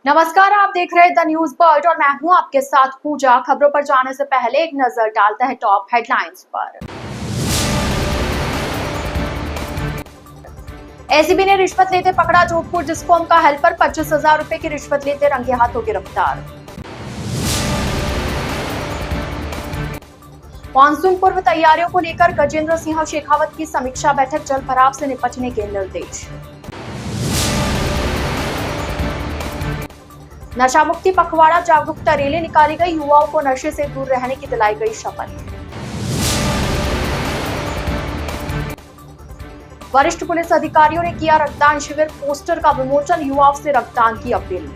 नमस्कार, आप देख रहे हैं द न्यूज वर्ल्ड और मैं हूं आपके साथ पूजा। खबरों पर जाने से पहले एक नजर डालते हैं टॉप हेडलाइंस पर। एसीबी ने रिश्वत लेते पकड़ा जोधपुर डिस्कॉम का हेल्पर, 25,000 रुपए की रिश्वत लेते रंगे हाथों गिरफ्तार। मानसून पूर्व तैयारियों को लेकर गजेंद्र सिंह शेखावत की समीक्षा बैठक, जल भराव से निपटने के निर्देश। नशा मुक्ति पखवाड़ा जागरूकता रैली निकाली गई, युवाओं को नशे से दूर रहने की दिलाई गई शपथ। वरिष्ठ पुलिस अधिकारियों ने किया रक्तदान शिविर, पोस्टर का विमोचन, युवाओं से रक्तदान की अपील।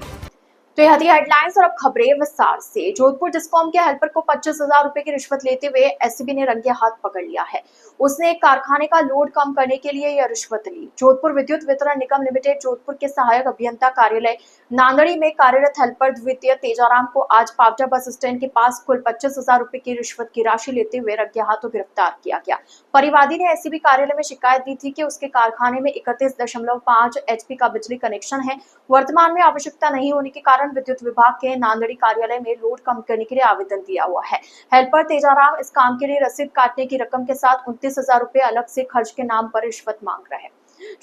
तो यह थी हेडलाइंस और अब खबरें विस्तार से। जोधपुर डिस्कॉम के हेल्पर को 25,000 रुपए की रिश्वत लेते हुए एसीबी ने रंगे हाथ पकड़ लिया है। उसने एक कारखाने का लोड कम करने के लिए यह रिश्वत ली। जोधपुर विद्युत वितरण निगम लिमिटेड जोधपुर के सहायक अभियंता कार्यालय नांदड़ी में कार्यरत हेल्पर द्वितीय तेजाराम को आज पावटा बस स्टैंड के पास कुल 25,000 रुपए की रिश्वत की राशि लेते हुए रंगे हाथों गिरफ्तार किया गया। परिवादी ने एसीबी कार्यालय में शिकायत दी थी कि उसके कारखाने में 31.5 एचपी का बिजली कनेक्शन है। वर्तमान में आवश्यकता नहीं होने के कारण विद्युत विभाग के नांदड़ी कार्यालय में लोड कम करने के लिए आवेदन दिया हुआ है। हेल्पर तेजाराम इस काम के लिए रसीद काटने की रकम के साथ 29,000 रुपए अलग से खर्च के नाम पर रिश्वत मांग रहे हैं।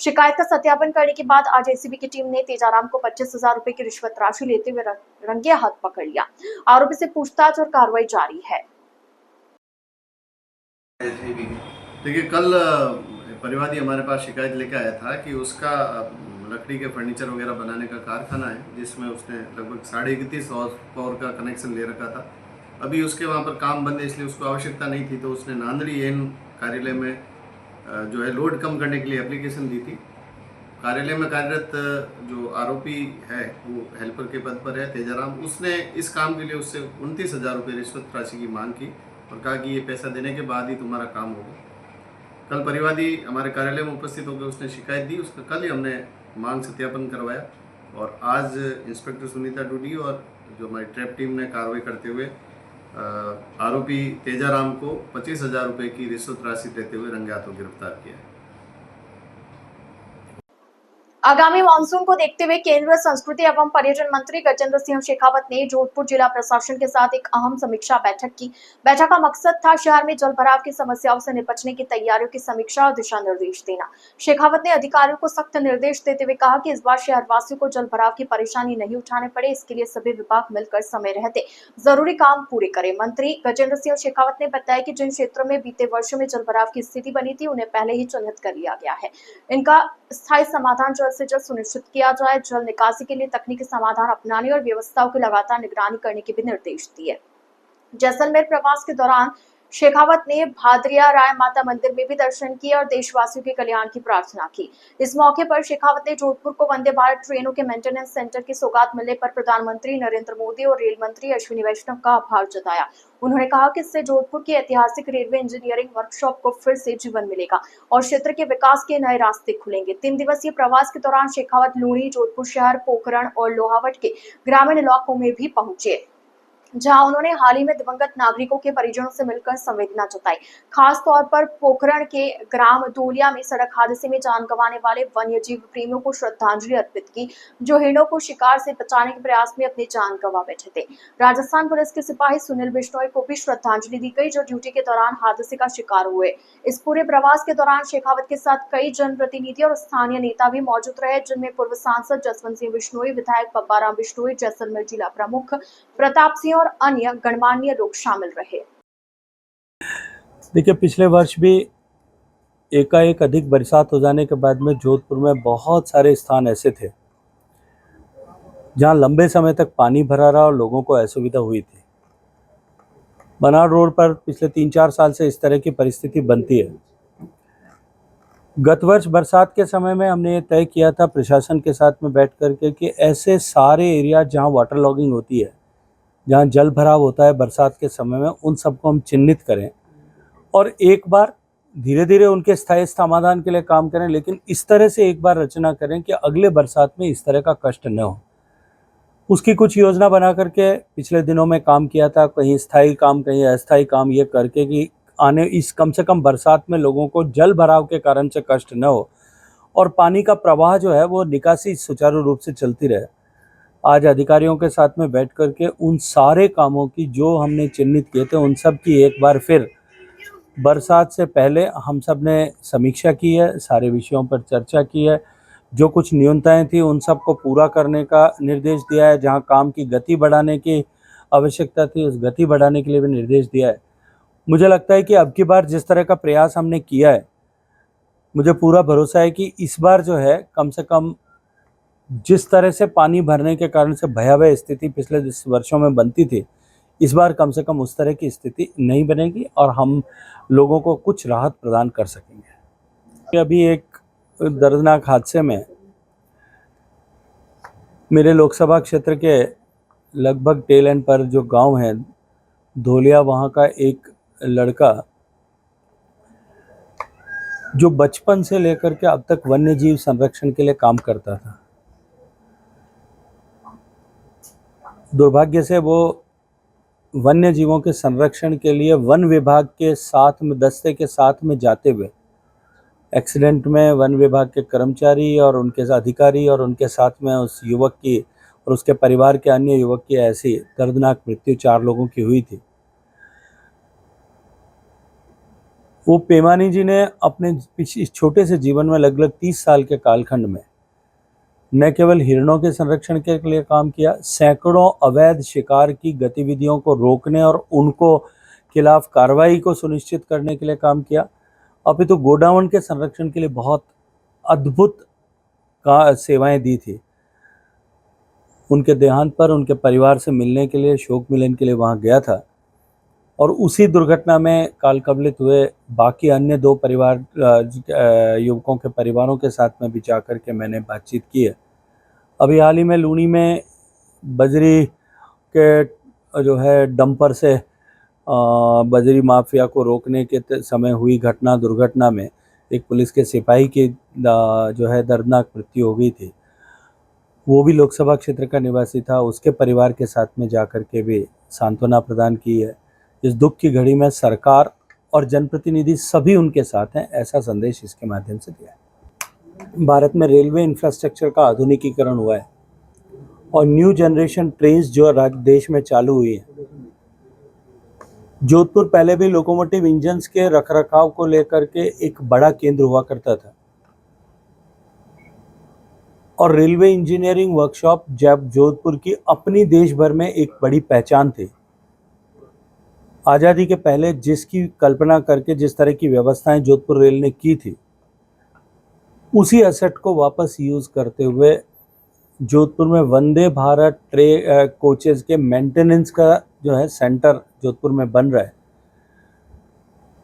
शिकायत का सत्यापन करने के बाद आज एसीबी की टीम ने तेजाराम को 25,000 रुपए की रिश्वत राशि लेते हुए रंगे हाथ पकड़ लिया। आरोपी से पूछताछ और कार्रवाई जारी है। देखिए, कल परिवादी हमारे पास शिकायत लेके आया था कि उसका लकड़ी के फर्नीचर वगैरह बनाने का कारखाना है, जिसमें उसने लगभग 31.5 हॉर्स पावर का कनेक्शन ले रखा था। अभी उसके वहाँ पर काम बंद है, इसलिए उसको आवश्यकता नहीं थी, तो उसने नांदड़ी एन कार्यालय में जो है लोड कम करने के लिए एप्लीकेशन दी थी। कार्यालय में कार्यरत जो आरोपी है वो हेल्पर के पद पर है, तेजाराम। उसने इस काम के लिए उससे 29,000 रुपये रिश्वत राशि की मांग की और कहा कि ये पैसा देने के बाद ही तुम्हारा काम होगा। कल परिवादी हमारे कार्यालय में उपस्थित होकर उसने शिकायत दी। उसका कल ही हमने मांग सत्यापन करवाया और आज इंस्पेक्टर सुनीता डूडी और जो हमारी ट्रैप टीम ने कार्रवाई करते हुए आरोपी तेजाराम को 25,000 रुपये की रिश्वत राशि देते हुए रंगे हाथों गिरफ्तार किया है। आगामी मानसून को देखते हुए केंद्रीय संस्कृति एवं पर्यटन मंत्री गजेंद्र सिंह शेखावत ने जोधपुर जिला प्रशासन के साथ एक अहम समीक्षा बैठक की। बैठक का मकसद था शहर में जल भराव की समस्याओं से निपटने की तैयारियों की समीक्षा और दिशा निर्देश देना। शेखावत ने अधिकारियों को सख्त निर्देश देते हुए कहा कि इस बार शहरवासियों को जल भराव की परेशानी नहीं उठाने पड़े, इसके लिए सभी विभाग मिलकर समय रहते जरूरी काम पूरे करें। मंत्री गजेंद्र सिंह शेखावत ने बताया कि जिन क्षेत्रों में बीते वर्षों में जल भराव की स्थिति बनी थी उन्हें पहले ही चिन्हित कर लिया गया है। इनका स्थायी समाधान जल्द से जल्द सुनिश्चित किया जाए। जल निकासी के लिए तकनीकी समाधान अपनाने और व्यवस्थाओं की लगातार निगरानी करने के भी निर्देश दिए। जैसलमेर प्रवास के दौरान शेखावत ने भादरिया राय माता मंदिर में भी दर्शन किए और देशवासियों के कल्याण की प्रार्थना की। इस मौके पर शेखावत ने जोधपुर को वंदे भारत ट्रेनों के मेंटेनेंस सेंटर की सौगात मिलने पर प्रधानमंत्री नरेंद्र मोदी और रेल मंत्री अश्विनी वैष्णव का आभार जताया। उन्होंने कहा कि इससे जोधपुर की ऐतिहासिक रेलवे इंजीनियरिंग वर्कशॉप को फिर से जीवन मिलेगा और क्षेत्र के विकास के नए रास्ते खुलेंगे। 3 दिवसीय प्रवास के दौरान शेखावत लूणी, जोधपुर शहर, पोखरण और लोहावट के ग्रामीण इलाकों में भी पहुंचे, जहां उन्होंने हाल ही में दिवंगत नागरिकों के परिजनों से मिलकर संवेदना जताई। खास तौर पर पोखरण के ग्राम दोलिया में सड़क हादसे में जान गंवाने वाले वन्य जीव प्रेमियों को श्रद्धांजलि अर्पित की, जो हिरणों को शिकार से बचाने के प्रयास में अपनी जान गंवा बैठे थे। राजस्थान पुलिस के सिपाही सुनील बिश्नोई को भी श्रद्धांजलि दी गई, जो ड्यूटी के दौरान हादसे का शिकार हुए। इस पूरे प्रवास के दौरान शेखावत के साथ कई जनप्रतिनिधि और स्थानीय नेता भी मौजूद रहे, जिनमें पूर्व सांसद जसवंत सिंह बिश्नोई, विधायक पब्बाराम बिश्नोई, जैसलमेर जिला प्रमुख प्रताप सिंह और अन्य गणमान्य लोग शामिल रहे। देखिए, पिछले वर्ष भी एकाएक अधिक बरसात हो जाने के बाद में जोधपुर में बहुत सारे स्थान ऐसे थे जहां लंबे समय तक पानी भरा रहा और लोगों को असुविधा हुई थी। बनाड़ रोड पर पिछले 3-4 साल से इस तरह की परिस्थिति बनती है। गत वर्ष बरसात के समय में हमने ये तय किया था प्रशासन के साथ में बैठ करके कि ऐसे सारे एरिया जहां वाटर लॉगिंग होती है, जहां जल भराव होता है बरसात के समय में, उन सबको हम चिन्हित करें और एक बार धीरे धीरे उनके स्थायी समाधान के लिए काम करें, लेकिन इस तरह से एक बार रचना करें कि अगले बरसात में इस तरह का कष्ट न हो। उसकी कुछ योजना बना करके पिछले दिनों में काम किया था, कहीं स्थायी काम कहीं अस्थायी काम, ये करके कि आने इस कम से कम बरसात में लोगों को जल भराव के कारण से कष्ट न हो और पानी का प्रवाह जो है वो निकासी सुचारू रूप से चलती रहे। आज अधिकारियों के साथ में बैठ करके उन सारे कामों की जो हमने चिन्हित किए थे उन सब की एक बार फिर बरसात से पहले हम सब ने समीक्षा की है, सारे विषयों पर चर्चा की है। जो कुछ न्यूनताएं थी उन सब को पूरा करने का निर्देश दिया है। जहां काम की गति बढ़ाने की आवश्यकता थी उस गति बढ़ाने के लिए भी निर्देश दिया है। मुझे लगता है कि अब की बार जिस तरह का प्रयास हमने किया है, मुझे पूरा भरोसा है कि इस बार जो है कम से कम जिस तरह से पानी भरने के कारण से भयावह स्थिति पिछले वर्षों में बनती थी, इस बार कम से कम उस तरह की स्थिति नहीं बनेगी और हम लोगों को कुछ राहत प्रदान कर सकेंगे। अभी एक दर्दनाक हादसे में मेरे लोकसभा क्षेत्र के लगभग टेल एंड पर जो गांव है धोलिया, वहाँ का एक लड़का जो बचपन से लेकर के अब तक वन्य जीव संरक्षण के लिए काम करता था, दुर्भाग्य से वो वन्य जीवों के संरक्षण के लिए वन विभाग के साथ में दस्ते के साथ में जाते हुए एक्सीडेंट में वन विभाग के कर्मचारी और उनके अधिकारी और उनके साथ में उस युवक की और उसके परिवार के अन्य युवक की ऐसी दर्दनाक मृत्यु 4 लोगों की हुई थी। वो पेमानी जी ने अपने इस छोटे से जीवन में लगभग 30 साल के कालखंड में न केवल हिरणों के संरक्षण के लिए काम किया, सैकड़ों अवैध शिकार की गतिविधियों को रोकने और उनको खिलाफ कार्रवाई को सुनिश्चित करने के लिए काम किया, अपितु गोडाउन के संरक्षण के लिए बहुत अद्भुत सेवाएं दी थी। उनके देहांत पर उनके परिवार से मिलने के लिए, शोक मिलन के लिए वहां गया था और उसी दुर्घटना में काल कवलित हुए बाकी अन्य 2 परिवार युवकों के परिवारों के साथ में भी जाकर के मैंने बातचीत की है। अभी हाल ही में लूनी में बजरी के जो है डंपर से बजरी माफिया को रोकने के समय हुई दुर्घटना में एक पुलिस के सिपाही की जो है दर्दनाक मृत्यु हो गई थी। वो भी लोकसभा क्षेत्र का निवासी था। उसके परिवार के साथ में जाकर के भी सांत्वना प्रदान की है। इस दुख की घड़ी में सरकार और जनप्रतिनिधि सभी उनके साथ हैं, ऐसा संदेश इसके माध्यम से दिया है। भारत में रेलवे इंफ्रास्ट्रक्चर का आधुनिकीकरण हुआ है और न्यू जनरेशन ट्रेन्स जो देश में चालू हुई है। जोधपुर पहले भी लोकोमोटिव इंजन्स के रखरखाव को लेकर के एक बड़ा केंद्र हुआ करता था और रेलवे इंजीनियरिंग वर्कशॉप जब जोधपुर की अपनी देश भर में एक बड़ी पहचान थी। आज़ादी के पहले जिसकी कल्पना करके जिस तरह की व्यवस्थाएं जोधपुर रेल ने की थी, उसी एसेट को वापस यूज करते हुए जोधपुर में वंदे भारत कोचेज के मेंटेनेंस का जो है सेंटर जोधपुर में बन रहा है।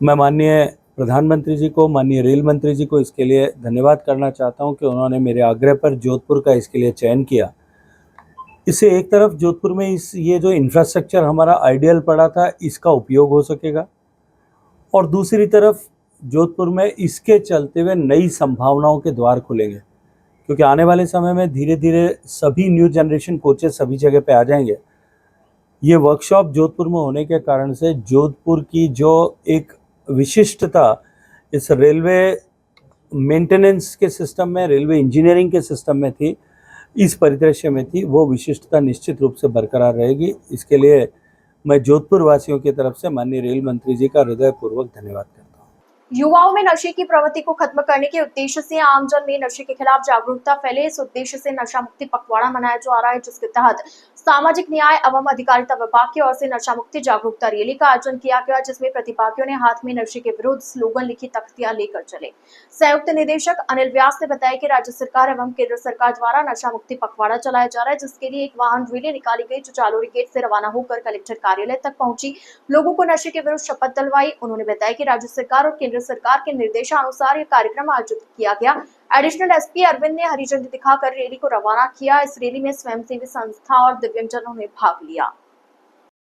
मैं माननीय प्रधानमंत्री जी को, माननीय रेल मंत्री जी को इसके लिए धन्यवाद करना चाहता हूं कि उन्होंने मेरे आग्रह पर जोधपुर का इसके लिए चयन किया। इससे एक तरफ जोधपुर में ये जो इंफ्रास्ट्रक्चर हमारा आइडियल पड़ा था इसका उपयोग हो सकेगा और दूसरी तरफ जोधपुर में इसके चलते हुए नई संभावनाओं के द्वार खुलेंगे, क्योंकि आने वाले समय में धीरे धीरे सभी न्यू जनरेशन कोचेस सभी जगह पे आ जाएंगे। ये वर्कशॉप जोधपुर में होने के कारण से जोधपुर की जो एक विशिष्टता इस रेलवे मेंटेनेंस के सिस्टम में, रेलवे इंजीनियरिंग के सिस्टम में थी, इस परिदृश्य में थी, वो विशिष्टता निश्चित रूप से बरकरार रहेगी। इसके लिए मैं जोधपुर वासियों की तरफ से माननीय रेल मंत्री जी का हृदयपूर्वक धन्यवाद करता हूँ। युवाओं में नशे की प्रवृत्ति को खत्म करने के उद्देश्य से आमजन में नशे के खिलाफ जागरूकता फैले, इस उद्देश्य से नशा मुक्ति पखवाड़ा मनाया जा रहा है, जिसके तहत सामाजिक न्याय एवं अधिकारिता विभाग की ओर से नशा मुक्ति जागरूकता रैली का आयोजन किया गया, जिसमें प्रतिभागियों ने हाथ में नशे के विरुद्ध स्लोगन लिखी तख्तियां लेकर चले। संयुक्त निदेशक अनिल व्यास ने बताया कि राज्य सरकार एवं केंद्र सरकार द्वारा नशा मुक्ति पखवाड़ा चलाया जा रहा है, जिसके लिए एक वाहन रैली निकाली गई जो चालोरी गेट से रवाना होकर कलेक्टर कार्यालय तक पहुंची, लोगों को नशे के विरुद्ध शपथ दिलवाई। उन्होंने बताया कि राज्य सरकार और केंद्र सरकार के निर्देशानुसार ये कार्यक्रम आयोजित किया गया। एडिशनल एसपी अरविंद ने हरी झंडी दिखाकर रैली को रवाना किया। इस रैली में स्वयंसेवी संस्था और दिव्यांगजनों ने भाग लिया।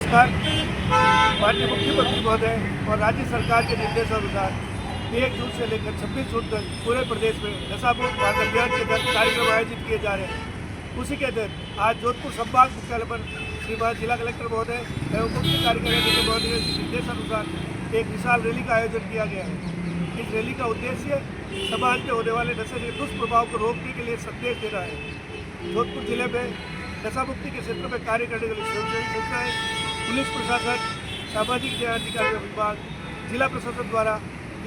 माननीय मुख्यमंत्री महोदय और राज्य सरकार के निर्देशानुसार 1 जून से लेकर 26 जून तक पूरे प्रदेश में नशामुक्त भारत अभियान के तहत कार्यक्रम आयोजित किए जा रहे हैं। उसी के तहत आज जोधपुर संभाग मुख्यालय पर श्रीमान जिला कलेक्टर महोदय एवं मुख्य कार्यकारी महोदय के निर्देशानुसार एक विशाल रैली का आयोजन किया गया है। इस रैली का उद्देश्य समाज में होने वाले नशे के दुष्प्रभाव को रोकने के लिए संदेश देना है। जोधपुर जिले में नशा मुक्ति के क्षेत्र में कार्य करने के लिए स्वयंसेवी संस्थाएं, पुलिस प्रशासन, सामाजिक न्याय अधिकारी विभाग, जिला प्रशासन द्वारा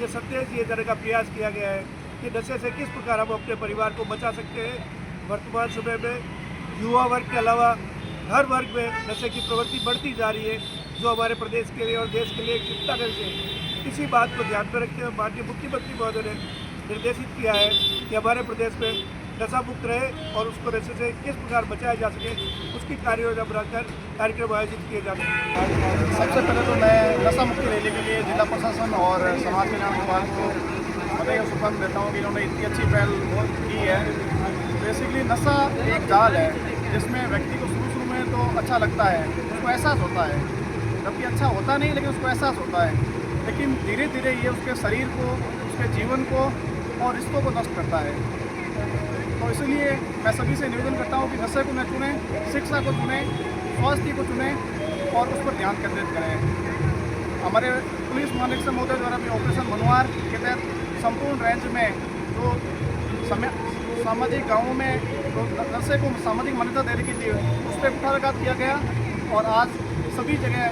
ये संदेश दिए जाने का प्रयास किया गया है कि नशे से किस प्रकार हम अपने परिवार को बचा सकते हैं। वर्तमान समय में युवा वर्ग के अलावा हर वर्ग में नशे की प्रवृत्ति बढ़ती जा रही है, जो हमारे प्रदेश के लिए और देश के लिए एक चिंता का विषय है। इसी बात को ध्यान में रखते हुए माननीय मुख्यमंत्री महोदय ने निर्देशित किया है कि हमारे प्रदेश में नशा मुक्त रहे और उसको नशे से किस प्रकार बचाया जा सके, उसकी कार्य योजना बनाकर कार्यक्रम आयोजित किए जाते हैं। सबसे पहले तो मैं नशा मुक्ति रैली के लिए जिला प्रशासन और समाज कल्याण विभाग को बधाई और शुभकामनाएं देता हूँ कि इन्होंने इतनी अच्छी पहल की है। बेसिकली नशा एक जाल है जिसमें व्यक्ति को शुरू में तो अच्छा लगता है, उसको एहसास होता है, जबकि अच्छा होता नहीं लेकिन उसको एहसास होता है, लेकिन धीरे धीरे ये उसके शरीर को, उसके जीवन को और रिश्तों को नष्ट करता है। तो इसलिए मैं सभी से निवेदन करता हूँ कि नशे को न चुनें, शिक्षा को चुनें, स्वास्थ्य को चुनें और उस पर ध्यान केंद्रित करें। हमारे पुलिस महानिरीक्षक महोदय द्वारा भी ऑपरेशन मनोहार के तहत संपूर्ण रेंज में जो सामाजिक गाँवों में तो नशे को सामाजिक मान्यता देने की थी, उस पर कुठाराघात किया गया और आज सभी जगह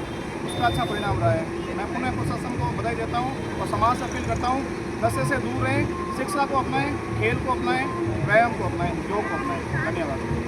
उसका अच्छा परिणाम रहा है। मैं पुनः प्रशासन को बधाई देता हूँ और समाज से अपील करता हूँ नशे से दूर रहें, शिक्षा को अपनाएं, खेल को अपनाएं, व्यायाम को अपनाएं, योग को अपनाएं। धन्यवाद।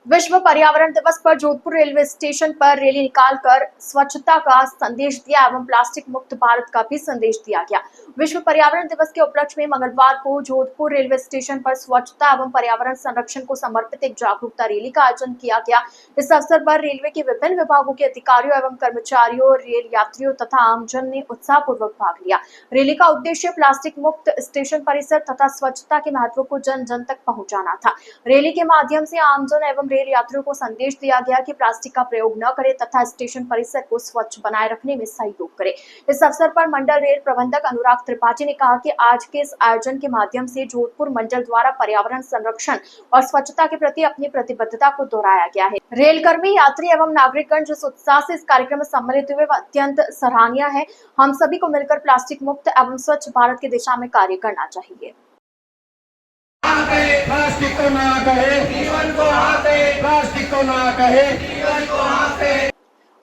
विश्व पर्यावरण दिवस पर जोधपुर रेलवे स्टेशन पर रैली निकालकर स्वच्छता का संदेश दिया एवं प्लास्टिक मुक्त भारत का भी संदेश दिया गया। विश्व पर्यावरण दिवस के उपलक्ष्य में मंगलवार को जोधपुर रेलवे स्टेशन पर स्वच्छता एवं पर्यावरण संरक्षण को समर्पित एक जागरूकता रैली का आयोजन किया गया। इस अवसर पर रेलवे के विभिन्न विभागों के अधिकारियों एवं कर्मचारियों, रेल यात्रियों तथा आमजन ने उत्साहपूर्वक भाग लिया। रैली का उद्देश्य प्लास्टिक मुक्त स्टेशन परिसर तथा स्वच्छता के महत्व को जन जन तक पहुँचाना था। रैली के माध्यम से आमजन एवं रेल यात्रियों को संदेश दिया गया कि प्लास्टिक का प्रयोग न करें तथा स्टेशन परिसर को स्वच्छ बनाए रखने में सहयोग करें। इस अवसर पर मंडल रेल प्रबंधक अनुराग त्रिपाठी ने कहा कि आज के इस आयोजन के माध्यम से जोधपुर मंडल द्वारा पर्यावरण संरक्षण और स्वच्छता के प्रति अपनी प्रतिबद्धता को दोहराया गया है। रेलकर्मी, यात्री एवं नागरिकगण जिस उत्साह से इस कार्यक्रम में सम्मिलित हुए वह अत्यंत सराहनीय है। हम सभी को मिलकर प्लास्टिक मुक्त एवं स्वच्छ भारत की दिशा में कार्य करना चाहिए। प्लास्टिक को ना कहे जीवन को हाथे, प्लास्टिक को ना कहे जीवन को हाथे।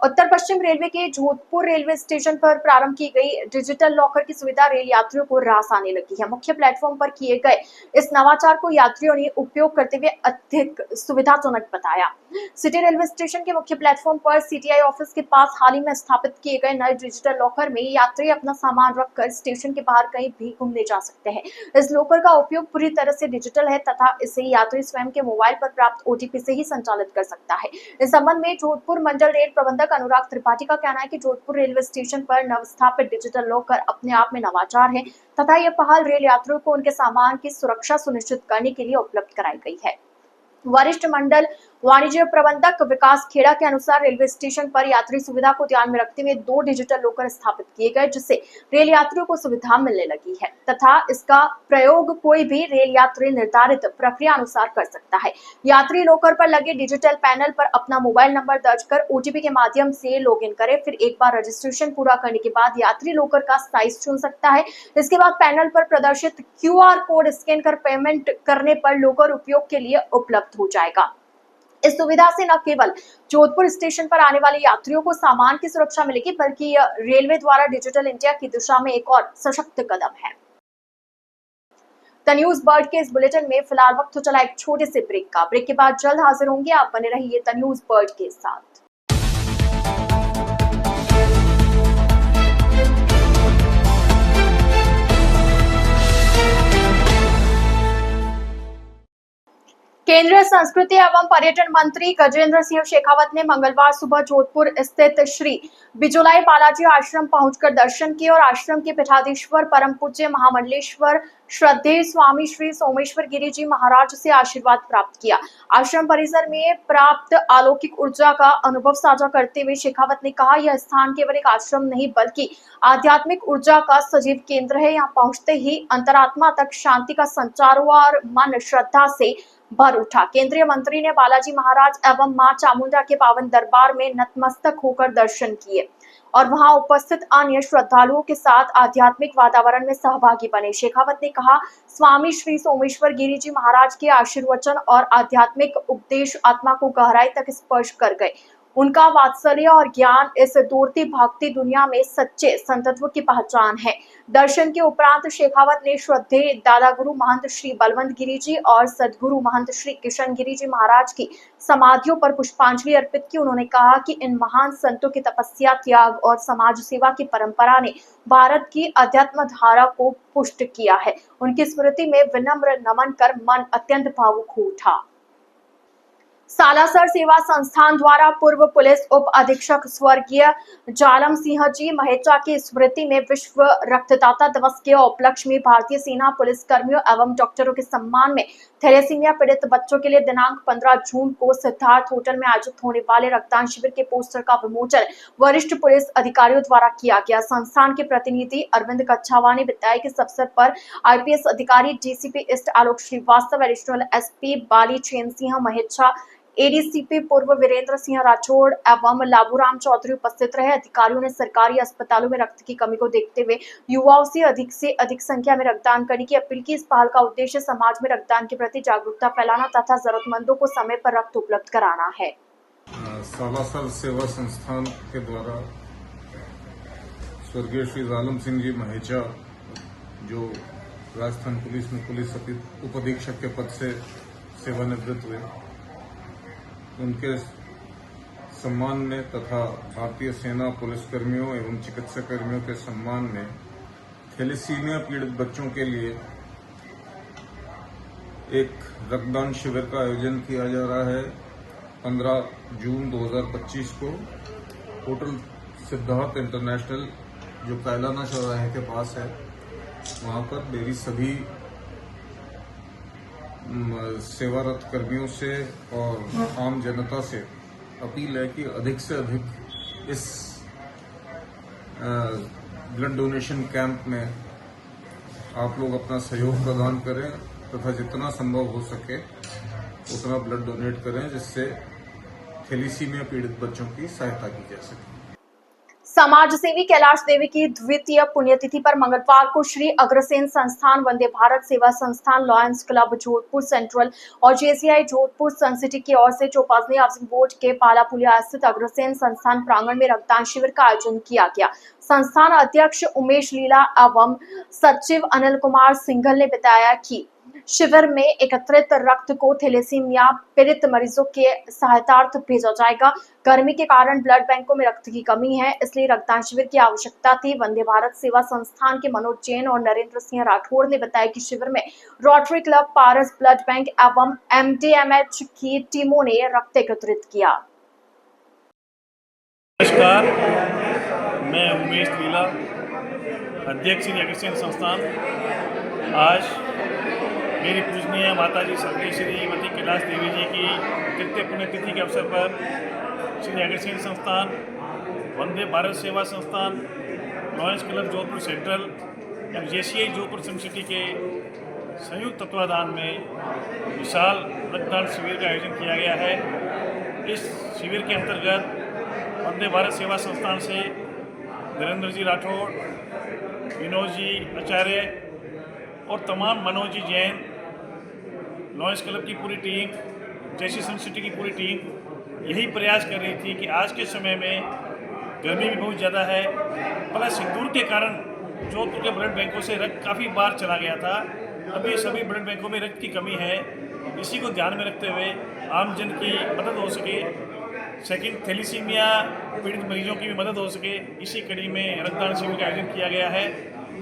उत्तर पश्चिम रेलवे के जोधपुर रेलवे स्टेशन पर प्रारंभ की गई डिजिटल लॉकर की सुविधा रेल यात्रियों को रास आने लगी है। मुख्य प्लेटफॉर्म पर किए गए इस नवाचार को यात्रियों ने उपयोग करते हुए अधिक सुविधाजनक बताया। सिटी रेलवे स्टेशन के मुख्य प्लेटफॉर्म पर सीटीआई ऑफिस के पास हाल ही में स्थापित किए गए नए डिजिटल लॉकर में यात्री अपना सामान रखकर स्टेशन के बाहर कहीं भी घूमने जा सकते हैं। इस लॉकर का उपयोग पूरी तरह से डिजिटल है तथा इसे यात्री स्वयं के मोबाइल पर प्राप्त ओटीपी से ही संचालित कर सकता है। इस संबंध में जोधपुर मंडल रेल प्रबंधक अनुराग त्रिपाठी का कहना है कि जोधपुर रेलवे स्टेशन पर नवस्थापित डिजिटल लॉकर अपने आप में नवाचार है तथा यह पहल रेल यात्रियों को उनके सामान की सुरक्षा सुनिश्चित करने के लिए उपलब्ध कराई गई है। वरिष्ठ मंडल वाणिज्य प्रबंधक विकास खेड़ा के अनुसार रेलवे स्टेशन पर यात्री सुविधा को ध्यान में रखते हुए 2 डिजिटल लॉकर स्थापित किए गए, जिससे रेल यात्रियों को सुविधा मिलने लगी है तथा इसका प्रयोग कोई भी रेल यात्री निर्धारित प्रक्रिया अनुसार कर सकता है। यात्री लॉकर पर लगे डिजिटल पैनल पर अपना मोबाइल नंबर दर्ज कर ओटीपी के माध्यम से लॉगिन करे। फिर एक बार रजिस्ट्रेशन पूरा करने के बाद यात्री लॉकर का साइज चुन सकता है। इसके बाद पैनल पर प्रदर्शित QR कोड स्कैन कर पेमेंट करने पर लॉकर उपयोग के लिए उपलब्ध हो जाएगा। इस सुविधा से न केवल जोधपुर स्टेशन पर आने वाले यात्रियों को सामान की सुरक्षा मिलेगी, बल्कि यह रेलवे द्वारा डिजिटल इंडिया की दिशा में एक और सशक्त कदम है। द न्यूज बर्ड के इस बुलेटिन में फिलहाल वक्त तो चला एक छोटे से ब्रेक का। ब्रेक के बाद जल्द हाजिर होंगे। आप बने रहिए द न्यूज बर्ड के साथ। केंद्रीय संस्कृति एवं पर्यटन मंत्री गजेंद्र सिंह शेखावत ने मंगलवार सुबह जोधपुर स्थित श्री बिजोलाई बालाजी आश्रम पहुंचकर दर्शन किए और आश्रम के पीठाधीश्वर परम पूज्य महामंडलेश्वर श्रद्धेय स्वामी श्री सोमेश्वर गिरी जी महाराज से आशीर्वाद प्राप्त किया। आश्रम परिसर में प्राप्त अलौकिक ऊर्जा का अनुभव साझा करते हुए शेखावत ने कहा, यह स्थान केवल एक आश्रम नहीं बल्कि आध्यात्मिक ऊर्जा का सजीव केंद्र है। यहाँ पहुंचते ही अंतरात्मा तक शांति का संचार हुआ और मन श्रद्धा से भर उठा। केंद्रीय मंत्री ने बालाजी महाराज एवं मां चामुंडा के पावन दरबार में नतमस्तक होकर दर्शन किए और वहां उपस्थित अन्य श्रद्धालुओं के साथ आध्यात्मिक वातावरण में सहभागी बने। शेखावत ने कहा, स्वामी श्री सोमेश्वर गिरी जी महाराज के आशीर्वचन और आध्यात्मिक उपदेश आत्मा को गहराई तक स्पर्श कर गए। उनका वात्सल्य और ज्ञान इस दौड़ती भागती दुनिया में सच्चे संतत्व की पहचान है। दर्शन के उपरांत शेखावत ने श्रद्धेय दादा गुरु महंत श्री बलवंत गिरी जी और सदगुरु महंत श्री किशन गिरी जी महाराज की समाधियों पर पुष्पांजलि अर्पित की। उन्होंने कहा कि इन महान संतों की तपस्या, त्याग और समाज सेवा की परंपरा ने भारत की अध्यात्म धारा को पुष्ट किया है। उनकी स्मृति में विनम्र नमन कर मन अत्यंत भावुक हो उठा। सालासर सेवा संस्थान द्वारा पूर्व पुलिस उप अधीक्षक स्वर्गीय जालम सिंह जी महेचा की स्मृति में विश्व रक्तदाता दिवस के उपलक्ष्य में भारतीय सेना पुलिस कर्मियों एवं डॉक्टरों के सम्मान में थैलेसीमिया पीड़ित बच्चों के लिए दिनांक 15 जून को सिद्धार्थ होटल में आयोजित होने वाले रक्तदान शिविर के पोस्टर का विमोचन वरिष्ठ पुलिस अधिकारियों द्वारा किया गया। संस्थान के प्रतिनिधि अरविंद कच्छावा ने बताया कि इस अवसर पर IPS अधिकारी DCP ईस्ट आलोक श्रीवास्तव, एडिशनल SP बाली चैन सिंह महेचा, ADCP पूर्व वीरेंद्र सिंह राठौड़ एवं लाबूराम चौधरी उपस्थित रहे। अधिकारियों ने सरकारी अस्पतालों में रक्त की कमी को देखते हुए युवाओं से अधिक संख्या में रक्तदान करने की अपील की। इस पहल का उद्देश्य समाज में रक्तदान के प्रति जागरूकता फैलाना तथा जरूरतमंदों को समय पर रक्त उपलब्ध कराना है। सालासर सेवा संस्थान के द्वारा स्वर्गीय श्री जालम सिंह जी महेचा, जो राजस्थान पुलिस में पुलिस उप अधीक्षक के पद से सेवानिवृत्त हुए, उनके सम्मान में तथा भारतीय सेना पुलिसकर्मियों एवं चिकित्सा कर्मियों के सम्मान में थैलेसीमिया पीड़ित बच्चों के लिए एक रक्तदान शिविर का आयोजन किया जा रहा है। 15 जून 2025 को होटल सिद्धार्थ इंटरनेशनल, जो कायलाना चौराहे के पास है, वहां पर मेरी सभी सेवारत कर्मियों से और आम जनता से अपील है कि अधिक से अधिक इस ब्लड डोनेशन कैंप में आप लोग अपना सहयोग प्रदान करें तथा जितना संभव हो सके उतना ब्लड डोनेट करें, जिससे थैलेसीमिया पीड़ित बच्चों की सहायता की जा सके। समाज सेवी कैलाश देवी की द्वितीय पुण्यतिथि पर मंगलवार को श्री अग्रसेन संस्थान, वंदे भारत सेवा संस्थान, लॉयंस क्लब जोधपुर सेंट्रल और JCI जोधपुर सन सिटी की ओर से चौपाजनी हाउसिंग बोर्ड के पालापुलिया स्थित अग्रसेन संस्थान प्रांगण में रक्तदान शिविर का आयोजन किया गया। संस्थान अध्यक्ष उमेश लीला एवं सचिव अनिल कुमार सिंघल ने बताया कि शिविर में एकत्रित रक्त को थैलेसीमिया पीड़ित मरीजों के सहायतार्थ भेजा जाएगा। गर्मी के कारण ब्लड बैंकों में रक्त की कमी है, इसलिए रक्तदान शिविर की आवश्यकता थी। वंदे भारत सेवा संस्थान के मनोज जैन और नरेंद्र सिंह राठौड़ ने बताया कि शिविर में रोटरी क्लब, पारस ब्लड बैंक एवं MDMH की टीमों ने रक्त एकत्रित किया। नमस्कार, मैं उमेश लीला, अध्यक्ष श्री अग्रसेन संस्थान। आज मेरी पूजनीय माताजी स्वर्गीय श्रीमती कैलाश देवी जी की तृतीय पुण्यतिथि के अवसर पर श्री अग्रसेन संस्थान, वंदे भारत सेवा संस्थान, लॉयंस क्लब जोधपुर सेंट्रल एवं JCI जोधपुर सन सिटी के संयुक्त तत्वाधान में विशाल रक्तदान शिविर का आयोजन किया गया है। इस शिविर के अंतर्गत वंदे भारत सेवा संस्थान से धीरेन्द्र जी राठौड़, विनोद जी आचार्य और तमाम मनोज जी जैन, लॉयंस क्लब की पूरी टीम, JCI सन सिटी की पूरी टीम यही प्रयास कर रही थी कि आज के समय में गर्मी भी बहुत ज़्यादा है, प्लस सिंदूर के कारण जोधपुर के ब्लड बैंकों से रक्त काफ़ी बार चला गया था। अभी सभी ब्लड बैंकों में रक्त की कमी है। इसी को ध्यान में रखते हुए आम जन की मदद हो सके, सेकंड थैलेसीमिया पीड़ित मरीजों की भी मदद हो सके, इसी कड़ी में रक्तदान शिविर का आयोजन किया गया है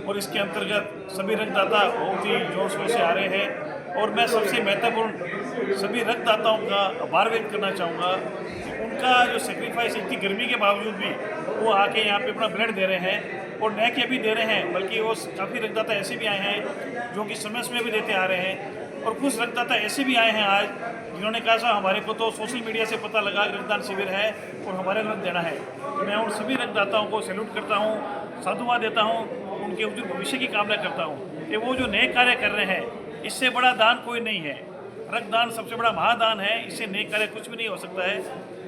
और इसके अंतर्गत सभी रक्तदाता बहुत ही जोर शोर से आ रहे हैं। और मैं सबसे महत्वपूर्ण सभी रक्तदाताओं का आभार व्यक्त करना चाहूँगा कि उनका जो सेक्रीफाइस, इतनी गर्मी के बावजूद भी वो आके यहाँ पे अपना ब्लड दे रहे हैं और न कि अभी दे रहे हैं, बल्कि वो काफ़ी रक्तदाता ऐसे भी आए हैं जो कि समय समय भी देते आ रहे हैं। और कुछ रक्तदाता ऐसे भी आए हैं आज जिन्होंने कहा साहब हमारे को तो सोशल मीडिया से पता लगा रक्तदान शिविर है और हमारे रक्त देना है। तो मैं उन सभी रक्तदाताओं को सैल्यूट करता हूँ, साधुवाद देता हूँ, उनके उचित भविष्य की कामना करता हूँ कि वो जो नए कार्य कर रहे हैं, इससे बड़ा दान कोई नहीं है। रक्तदान सबसे बड़ा महादान है, इससे नेक कार्य कुछ भी नहीं हो सकता है।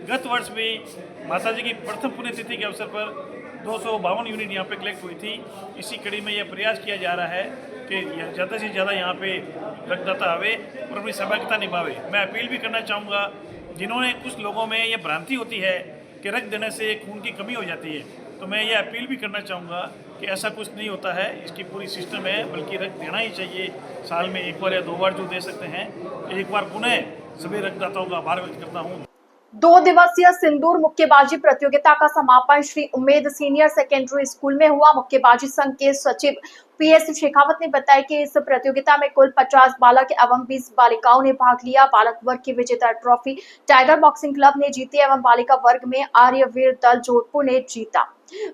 गत वर्ष भी माता जी की प्रथम पुण्यतिथि के अवसर पर 252 यूनिट यहाँ पे कलेक्ट हुई थी। इसी कड़ी में यह प्रयास किया जा रहा है कि ज़्यादा से ज़्यादा यहाँ पे रक्तदाता आवे और अपनी सहभागिता निभावे। मैं अपील भी करना चाहूँगा, जिन्होंने कुछ लोगों में ये भ्रांति होती है कि रक्त देने से खून की कमी हो जाती है, तो मैं ये अपील भी करना चाहूँगा कि ऐसा कुछ नहीं होता है। इसकी पूरी सिस्टम है, बल्कि रक्त देना ही चाहिए। साल में एक बार या 2 बार जो दे सकते हैं, एक बार पुनः सभी रक्तदाताओं का आभार व्यक्त करता हूँ। 2 दिवसीय सिंदूर मुक्केबाजी प्रतियोगिता का समापन Shri Ummed senior secondary school में हुआ। मुक्केबाजी संघ के सचिव PS शेखावत ने बताया कि इस प्रतियोगिता में कुल 50 बालक एवं 20 बालिकाओं ने भाग लिया। बालक वर्ग की विजेता ट्रॉफी टाइगर बॉक्सिंग क्लब ने जीती एवं बालिका वर्ग में आर्यवीर दल जोधपुर ने जीता।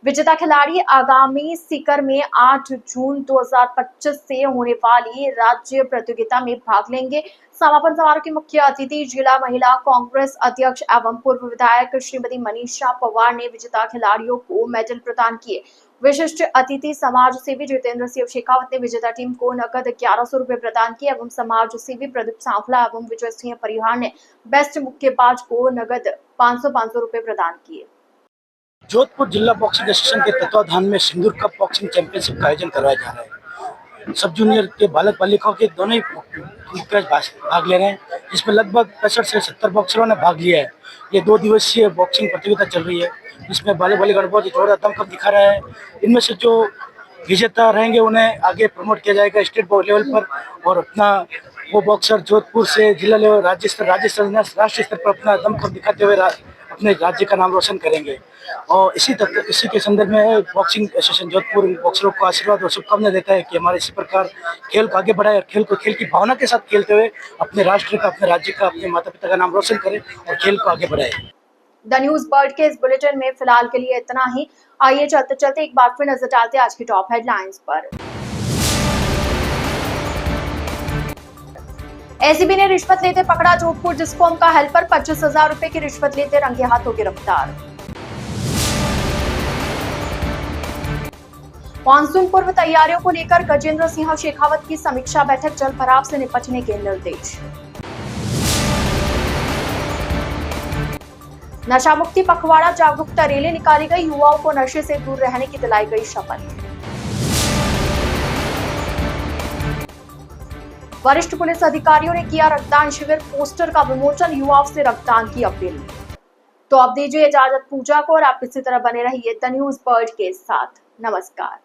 विजेता खिलाड़ी आगामी सीकर में 8 जून 2025 से होने वाली राज्य प्रतियोगिता में भाग लेंगे। समापन समारोह की मुख्य अतिथि जिला महिला कांग्रेस अध्यक्ष एवं पूर्व विधायक श्रीमती मनीषा पवार ने विजेता खिलाड़ियों को मेडल प्रदान किए। विशिष्ट अतिथि समाज सेवी जितेंद्र सिंह शेखावत ने विजेता टीम को नकद 1100 रुपए प्रदान किए एवं समाज सेवी प्रदीप सांवला एवं विजय सिंह परिहार ने बेस्ट मुक्केबाज को नगद 500 रुपए प्रदान किए। जोधपुर जिला बॉक्सिंग एसोसिएशन के तत्वाधान में सिंदूर कप बॉक्सिंग चैंपियनशिप का आयोजन करवाया जा रहा है। सब जूनियर के बालक बालिकाओं के दोनों ही भाग ले रहे हैं, जिसमें लगभग 65 से 70 बॉक्सरों ने भाग लिया है। ये 2 दिवसीय बॉक्सिंग प्रतियोगिता चल रही है, जिसमें बालक बालिका बहुत ही जोरदार दमखम दिखा रहा है। इनमें से जो विजेता रहेंगे उन्हें आगे प्रमोट किया जाएगा स्टेट लेवल पर, और अपना वो बॉक्सर जोधपुर से जिला लेवल, राज्य स्तर, राष्ट्रीय स्तर पर अपना दमखम दिखाते हुए अपने राज्य का नाम रोशन करेंगे। और इसी के संदर्भ में बॉक्सिंग एसोसिएशन जोधपुर बॉक्सरों को आशीर्वाद और शुभकामनाएं देता है कि हमारे इसी प्रकार खेल को आगे बढ़ाए और खेल की भावना के साथ खेलते हुए अपने राष्ट्र का, अपने राज्य का, अपने माता पिता का नाम रोशन करें और खेल को आगे बढ़ाए। द न्यूज बर्ड के इस बुलेटिन में फिलहाल के लिए इतना ही। आइए चलते चलते एक बार फिर नजर डालते हैं आज की टॉप हेडलाइंस पर। एसीबी ने रिश्वत लेते पकड़ा जोधपुर डिस्कॉम का हेल्पर, 25,000 रुपए की रिश्वत लेते रंगे हाथों गिरफ्तार। मानसून पूर्व तैयारियों को लेकर गजेंद्र सिंह शेखावत की समीक्षा बैठक, जल भराव से निपटने के निर्देश। नशा मुक्ति पखवाड़ा जागरूकता रैली निकाली गई, युवाओं को नशे से दूर रहने की दिलाई गई शपथ। वरिष्ठ पुलिस अधिकारियों ने किया रक्तदान शिविर, पोस्टर का विमोचन, युवाओं से रक्तदान की अपील। तो अब दीजिए इजाजत पूजा को और आप इसी तरह बने रहिए द न्यूज बर्ड के साथ। नमस्कार।